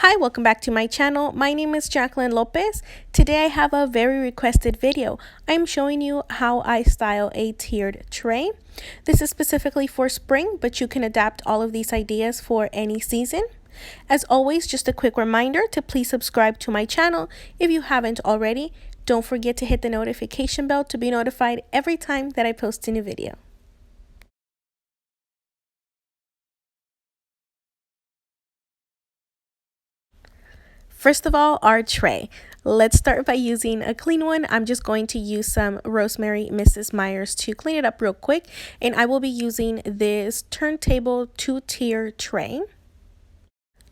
Hi, welcome back to my channel. My name is Jacqueline Lopez. Today I have a very requested video. I'm showing you how I style a tiered tray. This is specifically for spring, but you can adapt all of these ideas for any season. As always, just a quick reminder to please subscribe to my channel if you haven't already. Don't forget to hit the notification bell to be notified every time that I post a new video. First of all, our tray. Let's start by using a clean one. I'm just going to use some Rosemary Mrs. Meyers to clean it up real quick. And I will be using this turntable 2-tier tray.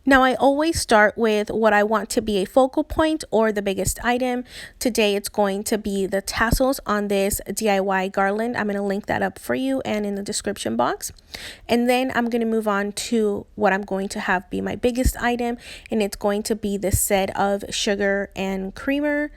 Now I always start with what I want to be a focal point or the biggest item. Today it's going to be the tassels on this DIY garland. I'm going to link that up for you and in the description box. And then I'm going to move on to what I'm going to have be my biggest item, and it's going to be this set of sugar and creamer.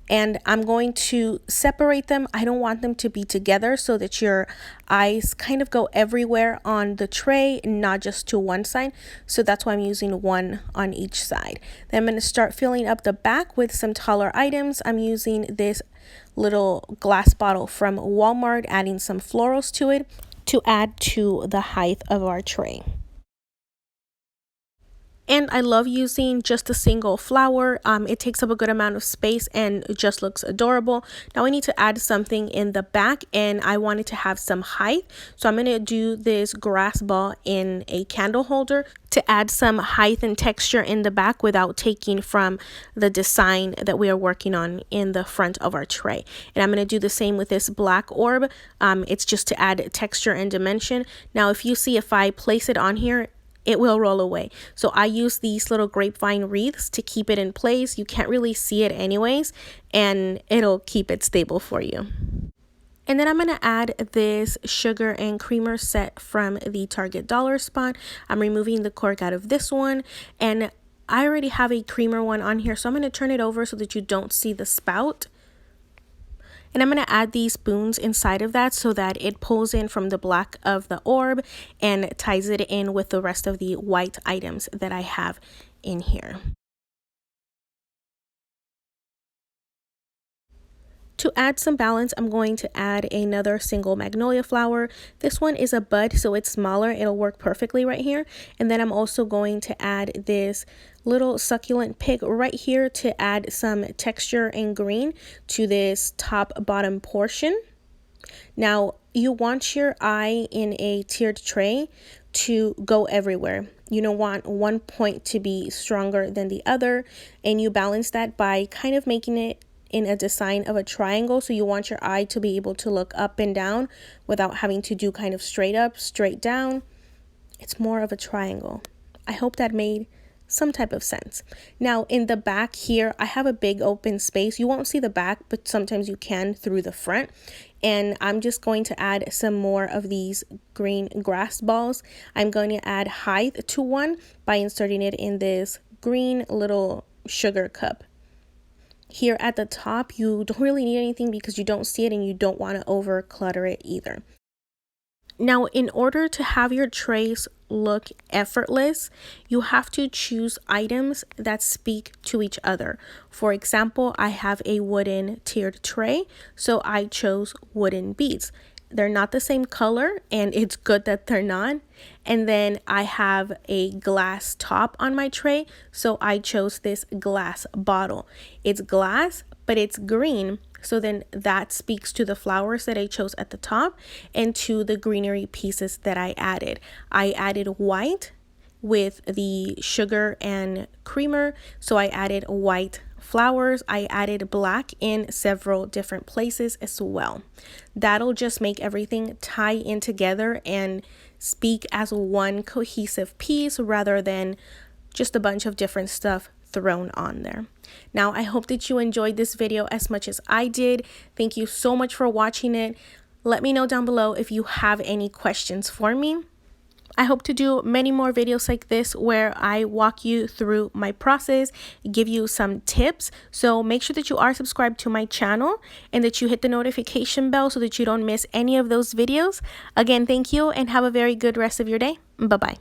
And I'm going to separate them. I don't want them to be together so that your eyes kind of go everywhere on the tray, not just to one side. So that's why I'm using one on each side. Then I'm going to start filling up the back with some taller items. I'm using this little glass bottle from Walmart, adding some florals to it to add to the height of our tray. And I love using just a single flower. It takes up a good amount of space and it just looks adorable. Now I need to add something in the back, and I wanted to have some height. So I'm going to do this grass ball in a candle holder to add some height and texture in the back without taking from the design that we are working on in the front of our tray. And I'm going to do the same with this black orb. It's just to add texture and dimension. Now if you see, if I place it on here, it will roll away. So I use these little grapevine wreaths to keep it in place. You can't really see it anyways, and it'll keep it stable for you. And then I'm going to add this sugar and creamer set from the Target dollar spot. I'm removing the cork out of this one, and I already have a creamer one on here, so I'm going to turn it over so that you don't see the spout. And I'm going to add these spoons inside of that so that it pulls in from the black of the orb and ties it in with the rest of the white items that I have in here. To add some balance, I'm going to add another single magnolia flower. This one is a bud, so it's smaller. It'll work perfectly right here. And then I'm also going to add this little succulent pig right here to add some texture and green to this top bottom portion. Now you want your eye in a tiered tray to go everywhere. You don't want one point to be stronger than the other, and you balance that by kind of making it in a design of a triangle. So you want your eye to be able to look up and down without having to do kind of straight up, straight down. It's more of a triangle. I hope that made some type of sense. Now in the back here, I have a big open space. You won't see the back, but sometimes you can through the front. And I'm just going to add some more of these green grass balls. I'm going to add height to one by inserting it in this green little sugar cup. Here at the top, you don't really need anything because you don't see it and you don't want to over clutter it either. Now, in order to have your trays look effortless, you have to choose items that speak to each other. For example, I have a wooden tiered tray, so I chose wooden beads. They're not the same color, and it's good that they're not. And then I have a glass top on my tray, so I chose this glass bottle. It's glass, but it's green, so then that speaks to the flowers that I chose at the top and to the greenery pieces that I added. I added white with the sugar and creamer, so I added white flowers. I added black in several different places as well. That'll just make everything tie in together and speak as one cohesive piece rather than just a bunch of different stuff thrown on there. Now, I hope that you enjoyed this video as much as I did. Thank you so much for watching it. Let me know down below if you have any questions for me. I hope to do many more videos like this where I walk you through my process, give you some tips. So make sure that you are subscribed to my channel and that you hit the notification bell so that you don't miss any of those videos. Again, thank you and have a very good rest of your day. Bye-bye.